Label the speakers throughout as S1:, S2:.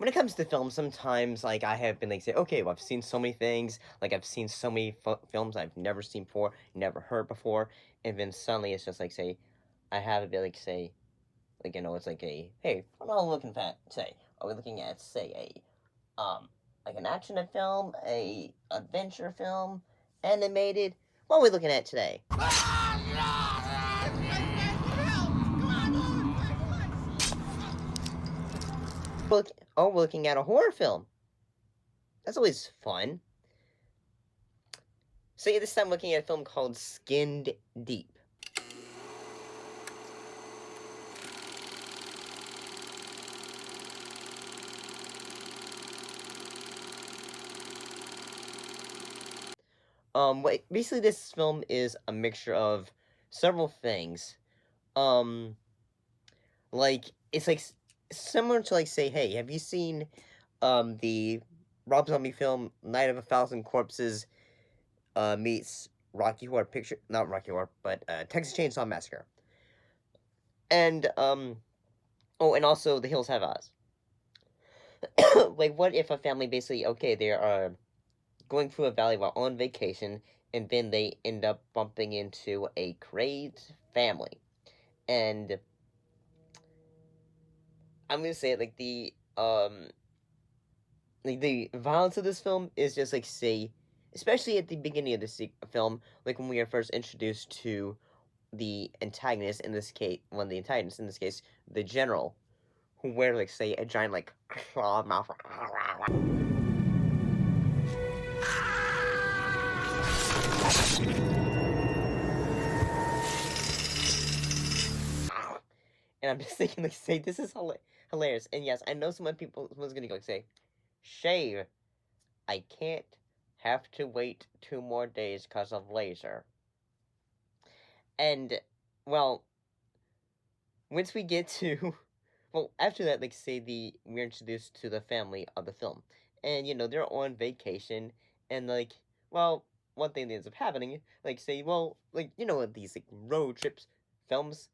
S1: when it comes to film, sometimes, like, I have been, like, say, okay, well, I've seen so many things, like, I've seen so many films I've never seen before, never heard before, and then suddenly it's just, like, say, I have a bit, like, say, like, it's like hey, what am I looking at, say, are we looking at, say, like an action film, a adventure film, animated, what are we looking at today? We're looking at a horror film. That's always fun. So yeah, this time I'm looking at a film called Skinned Deep. Basically this film is a mixture of several things. Like, it's like similar to, like, say, hey, have you seen the Rob Zombie film Night of a Thousand Corpses meets Rocky Horror Picture, not Rocky Horror, but Texas Chainsaw Massacre. And oh, and also The Hills Have Eyes. Like, what if a family basically, okay, they are going through a valley while on vacation, and then they end up bumping into a crazed family. And I'm gonna say it, like, the violence of this film is just, like, say, especially at the beginning of the film, like when we are first introduced to the antagonist in this case, the general, who wears, like, say, a giant, like, claw mouth. And I'm just thinking, like, say, this is hilarious. And yes, I know someone's gonna go, like, say, Shave, I can't have to wait 2 more days because of laser. And, well, once we get to, well, after that, like, say, we're introduced to the family of the film. And, they're on vacation, and, like, well, one thing that ends up happening, like, say, well, like, these, like, road trips, films,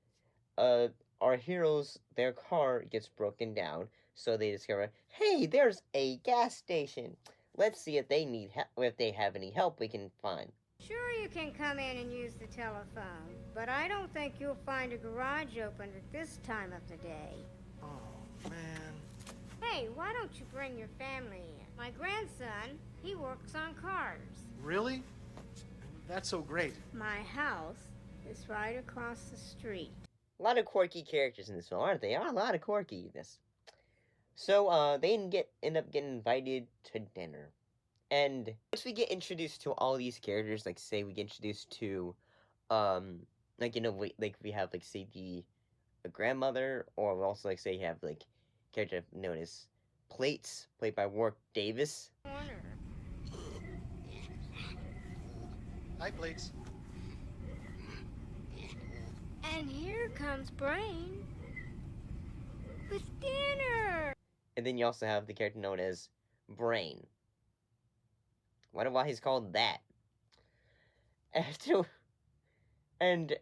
S1: our heroes, their car gets broken down, so they discover, hey, there's a gas station. Let's see if they need if they have any help we can find.
S2: Sure, you can come in and use the telephone, but I don't think you'll find a garage open at this time of the day.
S3: Oh, man.
S2: Hey, why don't you bring your family in? My grandson, he works on cars.
S3: Really? That's so great.
S2: My house is right across the street.
S1: A lot of quirky characters in this film, aren't they? A lot of quirkiness. So, they end up getting invited to dinner. And once we get introduced to all these characters, like, say, we get introduced to, like, we have, like, say, the grandmother, or we also, like, say, have, like, character known as Plates, played by Warwick Davis.
S3: Hi, Plates.
S2: And here comes Brain with dinner.
S1: And then you also have the character known as Brain. Wonder why he's called that. And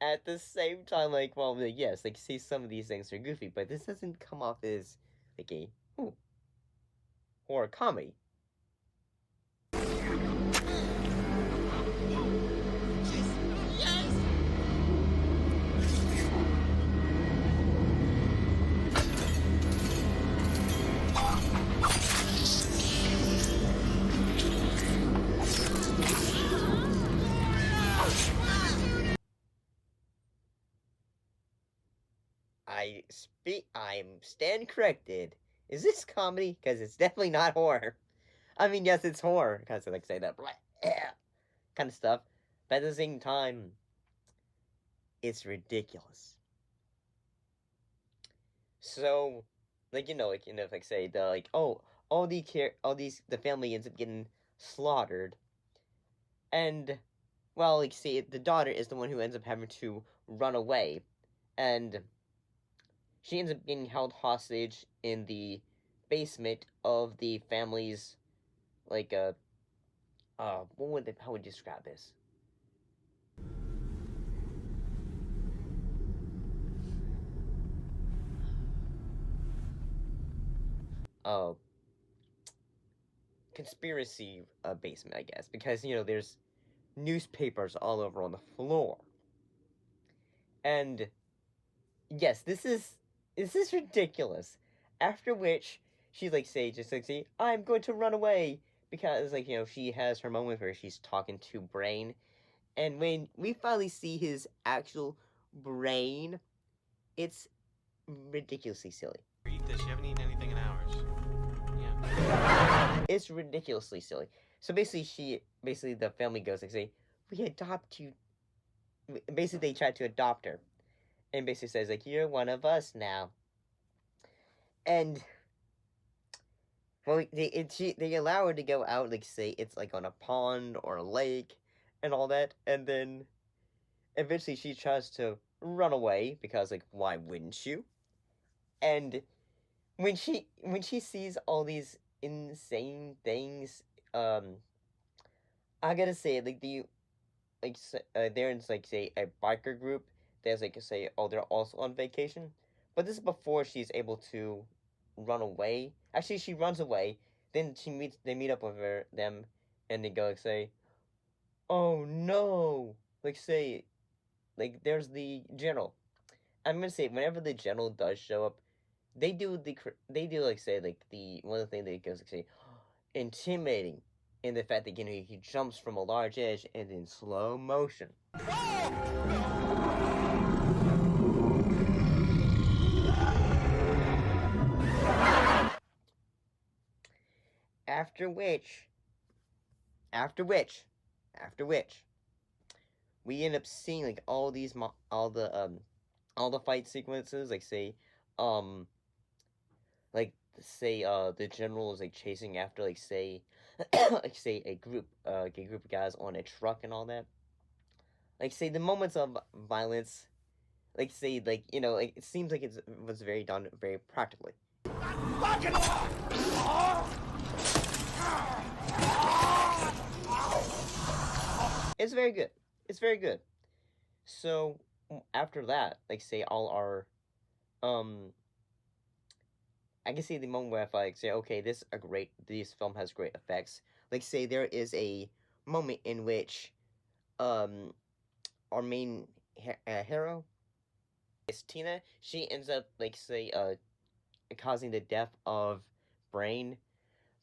S1: at the same time, like, well, yes, like, see, some of these things are goofy, but this doesn't come off as, like, a horror comedy. I'm stand corrected. Is this comedy? Because it's definitely not horror. I mean, yes, it's horror, because I like say that kind of stuff, but at the same time, it's ridiculous. So, like, like, say, the family ends up getting slaughtered, and, well, like, see, the daughter is the one who ends up having to run away, and she ends up getting held hostage in the basement of the family's, like, how would you describe this? uh conspiracy basement, I guess, because there's newspapers all over on the floor, and yes, this is ridiculous. After which she's like, say, I'm going to run away because she has her moment where she's talking to Brain, and when we finally see his actual brain, it's ridiculously silly.
S4: Eat this. You haven't eaten anything in hours.
S1: It's ridiculously silly. So basically the family goes say, we adopt you. Basically, they try to adopt her, and basically says you're one of us now. And well, they allow her to go out, say it's on a pond or a lake, and all that, and then eventually she tries to run away because why wouldn't you? And when she sees all these insane things, um, I gotta say they're in say a biker group. There's say they're also on vacation, but this is before she's able to run away. Actually, she runs away. Then they meet up with them, and they go say, "Oh no!" Say there's the general. I'm gonna say whenever the general does show up, they do say the one of the things they goes say intimidating in the fact that he jumps from a large edge and in slow motion. After which, after which, after which, we end up seeing all the fight sequences, um the general is chasing after say say a group of guys on a truck and all that. Say the moments of violence, it seems like it was very done very practically. It's very good. It's very good. So after that, say all our I can see the moment where I say, okay, this film has great effects. Say there is a moment in which our main hero is Tina. She ends up causing the death of Brain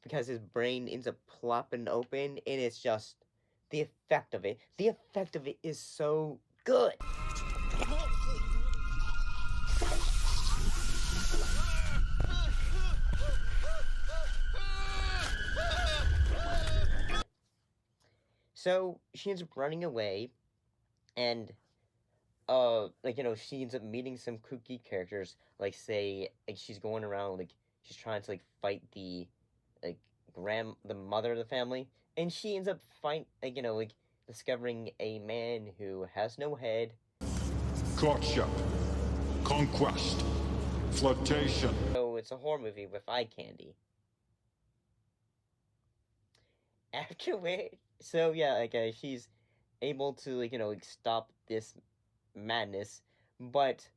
S1: because his brain ends up plopping open, and it's just the effect of it. The effect of it is so good. So she ends up running away, and she ends up meeting some kooky characters. She's going around she's trying to fight the like the mother of the family, and she ends up discovering a man who has no head.
S5: Courtship, conquest, flirtation.
S1: So it's a horror movie with eye candy. After which, so yeah, she's able to stop this madness, but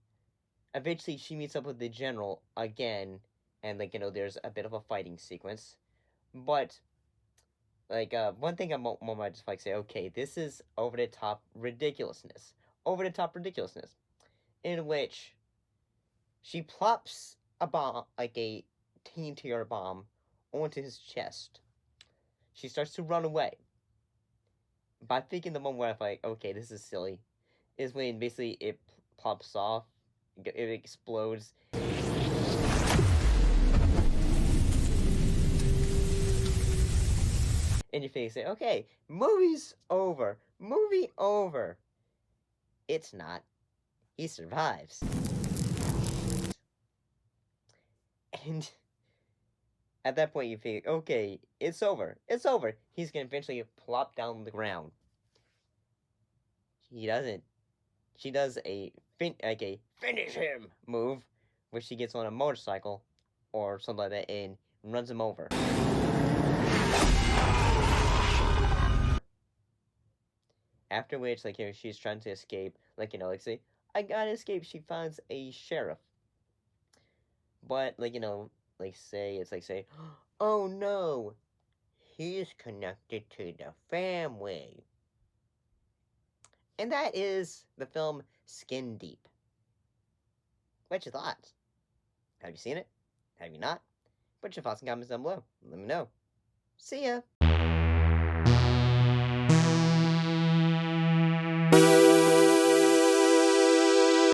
S1: eventually she meets up with the general again, and there's a bit of a fighting sequence, but one thing I'm might just say, okay, this is over the top ridiculousness, in which she plops a bomb, a TNT bomb, onto his chest. She starts to run away. But I think in the moment where I'm okay, this is silly, is when basically it pops off, it explodes. And your face say, okay, movie's over. Movie over. It's not. He survives. And at that point you think, okay, it's over. It's over. He's gonna eventually plop down on the ground. He doesn't. She does a finish him move, where she gets on a motorcycle or something like that and runs him over. After which, she's trying to escape, say, I gotta escape. She finds a sheriff, but like say it's like say, oh no, he's connected to the family. And that is the film Skin Deep. What's your thoughts? Have you seen it? Have you not? Put your thoughts and comments down below. Let me know. See ya!